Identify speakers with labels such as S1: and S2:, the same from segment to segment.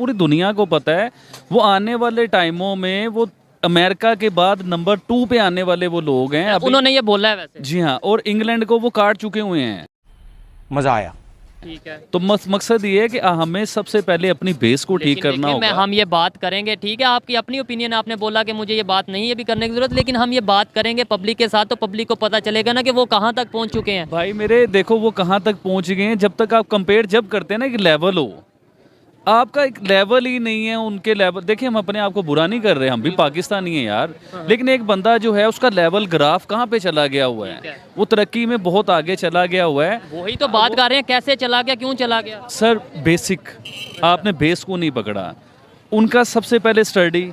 S1: पूरी दुनिया को पता है वो आने वाले टाइमों में वो अमेरिका के बाद नंबर 2 पे आने वाले वो लोग हैं।
S2: उन्होंने ये बोला है वैसे।
S1: जी हाँ, और इंग्लैंड को वो काट चुके हुए हैं।
S3: मजा आया।
S2: ठीक है,
S1: तो मकसद ये है कि हमें सबसे पहले अपनी बेस को ठीक करना
S2: मैं
S1: होगा।
S2: हम ये बात करेंगे, ठीक है, आपकी अपनी ओपिनियन, आपने बोला कि मुझे ये बात नहीं है भी करने की जरूरत, लेकिन हम ये बात करेंगे पब्लिक के साथ, तो पब्लिक को पता चलेगा ना कि वो कहाँ तक पहुँच चुके हैं।
S1: भाई मेरे देखो वो कहाँ तक पहुँच गए हैं। जब तक आप कंपेयर जब करते हैं ना कि लेवल हो, आपका एक लेवल ही नहीं है उनके लेवल। देखिए हम अपने आप को बुरा नहीं कर रहे, हम भी पाकिस्तानी हैं यार, लेकिन एक बंदा जो है उसका लेवल ग्राफ कहाँ पे चला गया हुआ है, वो तरक्की में बहुत आगे चला गया हुआ है।
S2: वही तो बात कर रहे हैं, कैसे चला गया, क्यों चला गया।
S1: सर बेसिक आपने बेस को नहीं पकड़ा। उनका सबसे पहले स्टडी,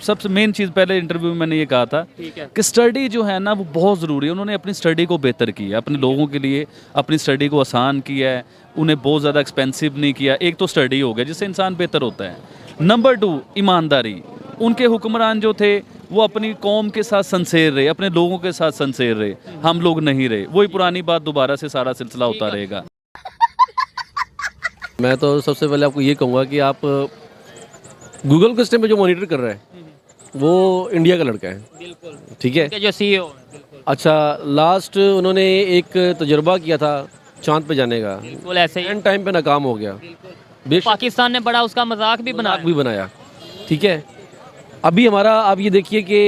S1: सबसे मेन चीज़, पहले इंटरव्यू में मैंने ये कहा था कि स्टडी जो है ना वो बहुत ज़रूरी है। उन्होंने अपनी स्टडी को बेहतर किया, अपने लोगों के लिए अपनी स्टडी को आसान किया है, उन्हें बहुत ज़्यादा एक्सपेंसिव नहीं किया। एक तो स्टडी हो गया जिससे इंसान बेहतर होता है। नंबर 2 ईमानदारी। उनके हुक्मरान जो थे वो अपनी कौम के साथ संसेर रहे, अपने लोगों के साथ संसेर रहे, हम लोग नहीं रहे। वही पुरानी बात दोबारा से सारा सिलसिला होता रहेगा।
S4: मैं तो सबसे पहले आपको ये कहूँगा कि आप गूगल को इस टाइम पे जो मॉनिटर कर रहा है वो इंडिया का लड़का है, ठीक है,
S2: जो CEO।
S4: अच्छा, लास्ट उन्होंने एक तजुर्बा किया था चांद पे जाने का,
S2: बिल्कुल ऐसे ही
S4: एंड टाइम पे नाकाम हो गया।
S2: पाकिस्तान ने बड़ा उसका मजाक भी
S4: बनाया, ठीक है। अभी हमारा आप ये देखिए कि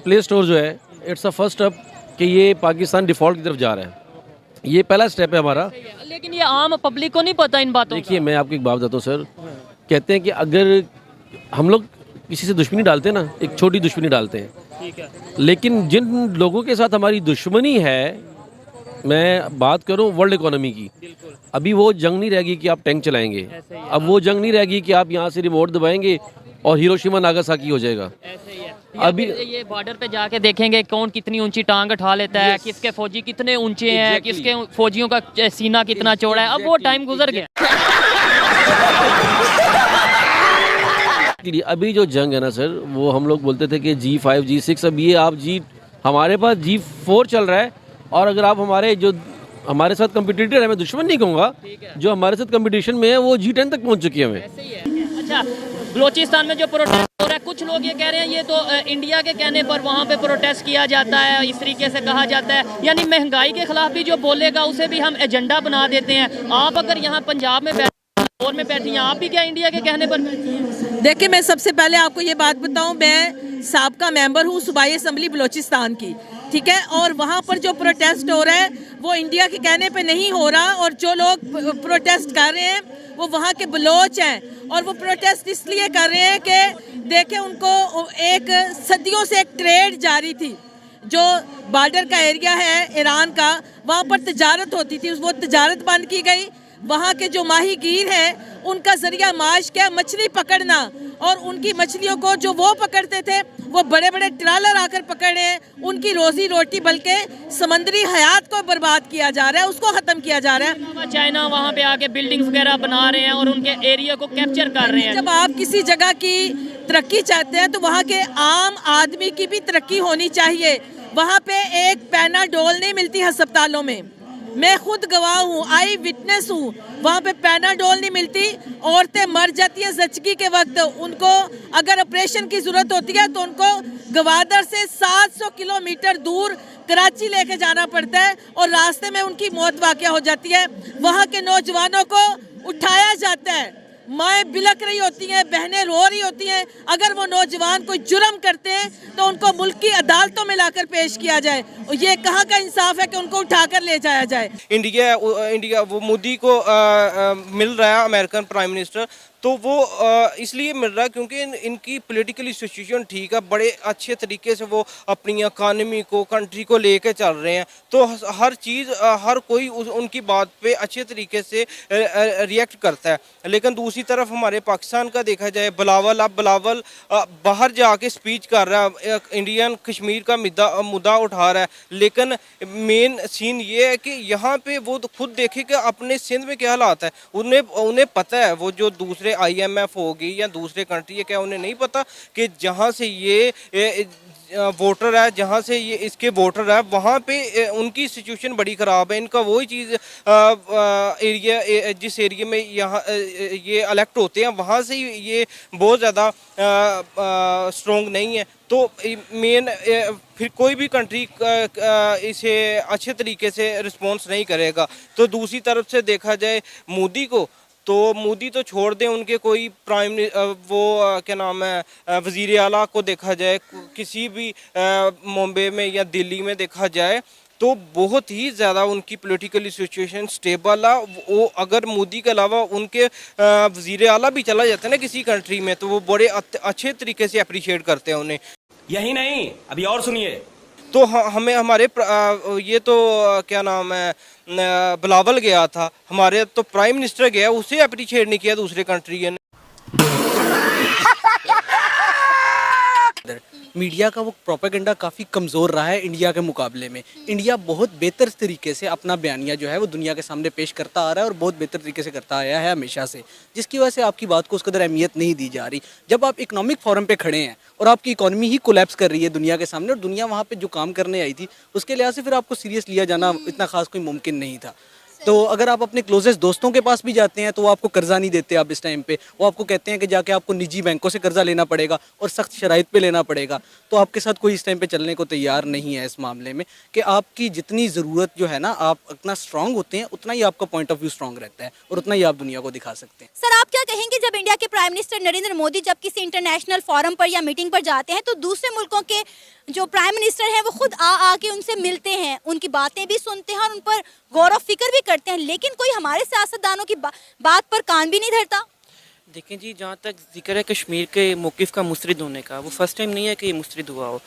S4: प्ले स्टोर जो है इट्स अ फर्स्ट स्टेप कि ये पाकिस्तान डिफ़ॉल्ट की तरफ जा रहा है। ये पहला स्टेप है हमारा,
S2: लेकिन ये आम पब्लिक को नहीं पता इन बातों।
S4: देखिए मैं आपको एक बात बताता हूँ सर, कहते हैं कि अगर हम लोग किसी से दुश्मनी डालते हैं ना, एक छोटी दुश्मनी डालते हैं,
S2: ठीक है,
S4: लेकिन जिन लोगों के साथ हमारी दुश्मनी है, मैं बात करूं वर्ल्ड इकोनॉमी की, अभी वो जंग नहीं रहेगी कि आप टैंक चलाएंगे, अब वो जंग नहीं रहेगी कि आप यहाँ से रिमोट दबाएंगे और हिरोशिमा नागासाकी हो जाएगा।
S2: अभी ये बॉर्डर पे जाके देखेंगे कौन कितनी ऊंची टांग उठा लेता है, किसके फौजी कितने ऊंचे हैं, किसके फौजियों का सीना कितना चौड़ा है। अब वो टाइम गुजर गया।
S4: अभी जो जंग है ना सर, वो हम लोग बोलते थे कि G5 G6, अब ये आप हमारे पास G4 चल रहा है। और अगर आप हमारे साथ कंपटीटर है, मैं दुश्मन नहीं कहूँगा, जो हमारे साथ कंपटीशन में है वो G10 तक पहुँच चुकी है हमें।
S2: अच्छा, बलोचिस्तान में जो प्रोटेस्ट हो रहा है, कुछ लोग ये कह रहे हैं ये तो इंडिया के कहने पर वहाँ पे प्रोटेस्ट किया जाता है, इस तरीके से कहा जाता है, यानी महंगाई के खिलाफ भी जो बोलेगा उसे भी हम एजेंडा बना देते हैं। आप अगर यहाँ पंजाब में लाहौर में बैठी हैं, आप भी क्या इंडिया के कहने पर?
S5: देखिए मैं सबसे पहले आपको ये बात बताऊं, मैं साबका मेंबर हूँ सूबाई असम्बली बलोचिस्तान की, ठीक है, और वहाँ पर जो प्रोटेस्ट हो रहा है वो इंडिया के कहने पे नहीं हो रहा, और जो लोग प्रोटेस्ट कर रहे हैं वो वहाँ के बलोच हैं, और वो प्रोटेस्ट इसलिए कर रहे हैं कि देखें उनको एक सदियों से एक ट्रेड जारी थी, जो बॉर्डर का एरिया है ईरान का, वहाँ पर तजारत होती थी, वो तजारत बंद की गई। वहाँ के जो माहीगीर हैं उनका जरिया माश क्या, मछली पकड़ना, और उनकी मछलियों को जो वो पकड़ते थे वो बड़े बड़े ट्रालर आकर पकड़ रहे हैं, उनकी रोजी रोटी बल्कि समंदरी हयात को बर्बाद किया जा रहा है, उसको ख़त्म किया जा रहा है।
S2: चाइना वहाँ पे आके बिल्डिंग्स वगैरह बना रहे हैं और उनके एरिया को कैप्चर कर रहे हैं।
S5: जब आप किसी जगह की तरक्की चाहते हैं तो वहाँ के आम आदमी की भी तरक्की होनी चाहिए। वहाँ पे एक पैनाडोल नहीं मिलती अस्पतालों में, मैं खुद गवाह हूँ, आई विटनेस हूँ, वहाँ पे पैनाडोल नहीं मिलती, औरतें मर जाती हैं जचगी के वक्त, उनको अगर ऑपरेशन की ज़रूरत होती है तो उनको गवादर से 700 किलोमीटर दूर कराची लेके जाना पड़ता है, और रास्ते में उनकी मौत वाक़या हो जाती है। वहाँ के नौजवानों को उठाया जाता है, माएँ बिलक रही होती हैं, बहनें रो रही होती हैं, अगर वो नौजवान कोई जुर्म करते हैं तो उनको मुल्क की अदालतों में लाकर पेश किया जाए। ये कहाँ का इंसाफ है कि उनको उठाकर ले जाया जाए।
S6: इंडिया वो मोदी को मिल रहा है अमेरिकन प्राइम मिनिस्टर, तो वो इसलिए मिल रहा है क्योंकि इनकी पॉलिटिकल सिचुएशन ठीक है, बड़े अच्छे तरीके से वो अपनी इकानमी को, कंट्री को लेकर चल रहे हैं, तो हर चीज़ हर कोई उनकी बात पे अच्छे तरीके से रिएक्ट करता है। लेकिन दूसरी तरफ हमारे पाकिस्तान का देखा जाए, बिलावल बाहर जाके स्पीच कर रहा है, इंडियन कश्मीर का मुद्दा उठा रहा है, लेकिन मेन सीन ये है कि यहाँ पे वो तो खुद देखे कि अपने सिंध में क्या हालात है, उन्हें पता है, वो जो दूसरे IMF होगी या दूसरे कंट्री है, क्या उन्हें नहीं पता कि जहाँ से ये वोटर है, जहाँ से ये इसके वोटर है, वहाँ पे उनकी सिचुएशन बड़ी ख़राब है। इनका वही चीज़ एरिया, जिस एरिया में यहाँ ये इलेक्ट होते हैं, वहाँ से ये बहुत ज़्यादा स्ट्रॉन्ग नहीं है। तो मेन फिर कोई भी कंट्री इसे अच्छे तरीके से रिस्पॉन्स नहीं करेगा। तो दूसरी तरफ से देखा जाए मोदी को, तो मोदी तो छोड़ दें, उनके कोई क्या नाम है, वज़ीर आला को देखा जाए, किसी भी मुंबई में या दिल्ली में देखा जाए, तो बहुत ही ज़्यादा उनकी पॉलिटिकली सिचुएशन स्टेबल है। वो अगर मोदी के अलावा उनके वज़ीर आला भी चला जाता है ना किसी कंट्री में, तो वो बड़े अच्छे तरीके से अप्रिशिएट करते हैं उन्हें।
S3: यही नहीं, अभी और सुनिए।
S6: तो हमें हमारे ये तो क्या नाम है, बिलावल गया था, हमारे तो प्राइम मिनिस्टर गया, उसे अप्रिशिएट नहीं किया दूसरे कंट्री ने।
S7: मीडिया का वो प्रोपेगेंडा काफ़ी कमज़ोर रहा है इंडिया के मुकाबले में। इंडिया बहुत बेहतर तरीके से अपना बयानिया जो है वो दुनिया के सामने पेश करता आ रहा है और बहुत बेहतर तरीके से करता आया है हमेशा से, जिसकी वजह से आपकी बात को उस कदर अहमियत नहीं दी जा रही। जब आप इकोनॉमिक फोरम पे खड़े हैं और आपकी इकोनॉमी ही कोलैप्स कर रही है दुनिया के सामने, और दुनिया वहाँ पर जो काम करने आई थी उसके लिहाज से फिर आपको सीरियस लिया जाना इतना खास कोई मुमकिन नहीं था। तो अगर आप अपने क्लोजेस्ट दोस्तों के पास भी जाते हैं तो वो आपको कर्जा नहीं देते। आप इस टाइम पे वो आपको कहते हैं कि जाके आपको निजी बैंकों से कर्जा लेना पड़ेगा और सख्त शराइत पे लेना पड़ेगा। तो आपके साथ कोई इस टाइम पे चलने को तैयार नहीं है इस मामले में, कि आपकी जितनी ज़रूरत जो है ना, आप उतना स्ट्रांग होते हैं, उतना ही आपका पॉइंट ऑफ व्यू स्ट्रांग रहता है और उतना ही आप दुनिया को दिखा सकते हैं।
S8: सर, आप क्या कहेंगे जब इंडिया के प्राइम मिनिस्टर नरेंद्र मोदी जब किसी इंटरनेशनल फोरम पर या मीटिंग पर जाते हैं तो दूसरे मुल्कों के जो प्राइम मिनिस्टर हैं वो खुद आके उनसे मिलते हैं, उनकी बातें भी सुनते हैं और उन पर गौर व फिक्र भी करते हैं, लेकिन कोई हमारे सियासतदानों की बात पर कान भी नहीं धरता?
S9: देखें जी, जहाँ तक जिक्र है कश्मीर के मौक़िफ़ का मुस्तरद होने का, वो फर्स्ट टाइम नहीं है कि ये मुस्तरद हुआ हो।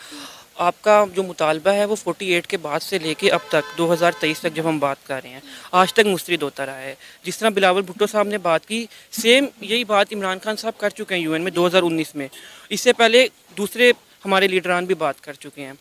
S9: आपका जो मुतालबा है वो 48 के बाद से लेके अब तक 2023 तक जब हम बात कर रहे हैं, आज तक मुस्तरद होता रहा है। जिस तरह बिलावल भुट्टो साहब ने बात की, सेम यही बात इमरान खान साहब कर चुके हैं यूएन में 2019 में। इससे पहले दूसरे हमारे लीडरान भी बात कर चुके हैं।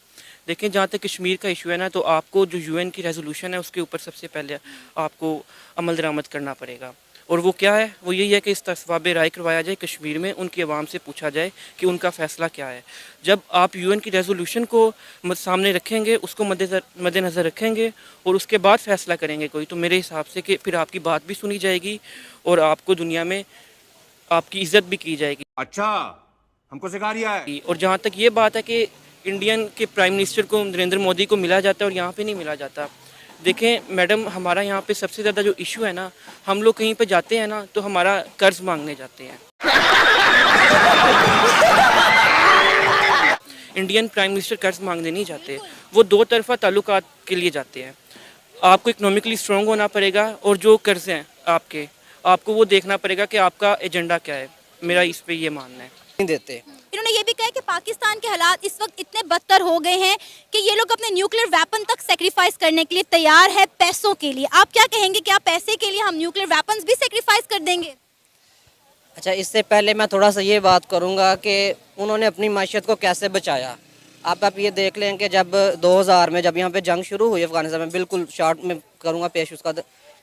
S9: देखें, जहाँ तक कश्मीर का इशू है ना, तो आपको जो यूएन की रेजोल्यूशन है उसके ऊपर सबसे पहले आपको अमल दरामद करना पड़ेगा। और वो क्या है? वो यही है कि इस्तिफ़ाब राय करवाया जाए कश्मीर में, उनकी आवाम से पूछा जाए कि उनका फ़ैसला क्या है। जब आप यूएन की रेजोल्यूशन को सामने रखेंगे, उसको मद्देनज़र रखेंगे और उसके बाद फ़ैसला करेंगे कोई, तो मेरे हिसाब से कि फिर आपकी बात भी सुनी जाएगी और आपको दुनिया में आपकी इज़्ज़त भी की जाएगी।
S3: अच्छा, हमको सिखा रिया है।
S9: और जहाँ तक ये बात है कि इंडियन के प्राइम मिनिस्टर को नरेंद्र मोदी को मिला जाता है और यहाँ पे नहीं मिला जाता, देखें मैडम, हमारा यहाँ पे सबसे ज़्यादा जो इशू है ना, हम लोग कहीं पे जाते हैं ना तो हमारा कर्ज मांगने जाते हैं। इंडियन प्राइम मिनिस्टर कर्ज मांगने नहीं जाते, वो दो तरफा ताल्लुकात के लिए जाते हैं। आपको इकनॉमिकली स्ट्रॉन्ग होना पड़ेगा और जो कर्ज हैं आपके, आपको वो देखना पड़ेगा कि आपका एजेंडा क्या है। मेरा इस पे ये मानना है।
S6: नहीं देते।
S8: इन्होंने ये भी कहा कि पाकिस्तान के हालात इस वक्त इतने बदतर हो गए हैं कि ये लोग अपने न्यूक्लियर वेपन तक सेक्रीफाइस करने के लिए तैयार है पैसों के लिए। आप क्या कहेंगे कि आप पैसे के लिए हम न्यूक्लियर वेपन्स भी सेक्रीफाइस कर देंगे?
S10: अच्छा, इससे पहले मैं थोड़ा सा ये बात करूँगा कि उन्होंने अपनी माशियत को कैसे बचाया। आप ये देख लें कि जब 2000 में जब यहाँ पे जंग शुरू हुई अफ़गानिस्तान में, बिल्कुल शॉर्ट में करूँगा पेश उसका,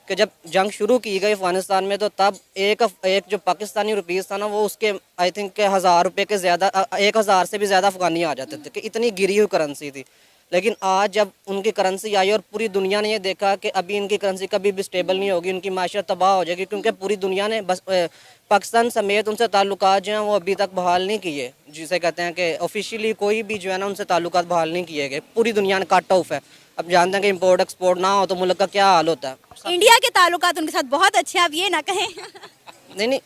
S10: कि जब जंग शुरू की गई अफ़गानिस्तान में, तो तब एक जो पाकिस्तानी रुपीज़ था ना, वो उसके आई थिंक के 1000 रुपये के ज़्यादा, 1000 से भी ज़्यादा अफ़गानी आ जाते थे, कि इतनी गिरी हुई करेंसी थी। लेकिन आज जब उनकी करेंसी आई और पूरी दुनिया ने ये देखा कि अभी इनकी करेंसी कभी भी स्टेबल नहीं होगी, उनकी माशियत तबाह हो जाएगी, क्योंकि पूरी दुनिया ने बस पाकिस्तान समेत उनसे ताल्लुकात जो हैं वो अभी तक बहाल नहीं किए, जिसे कहते हैं कि ऑफिशियली कोई भी जो है ना उनसे ताल्लुकात बहाल नहीं किए गए। पूरी दुनिया ने कट ऑफ है। अब जानते हैं कि इम्पोर्ट एक्सपोर्ट ना हो तो मुल्क का क्या हाल होता है।
S8: इंडिया के ताल्लुकात उनके साथ बहुत अच्छे हैं, आप ये ना कहें।
S10: नहीं,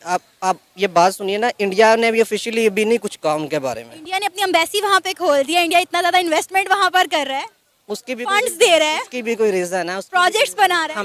S10: आप ये बात सुनिए ना, इंडिया ने भी ऑफिशियली भी नहीं कुछ कहा उनके बारे में।
S8: इंडिया ने अपनी एम्बेसी वहाँ पे खोल दिया, इंडिया इतना ज़्यादा इन्वेस्टमेंट वहाँ पर कर रहा है,
S10: उसकी भी
S8: फंड्स दे रहा है,
S10: उसकी भी कोई रीज़न है,
S8: प्रोजेक्ट्स बना रहा है।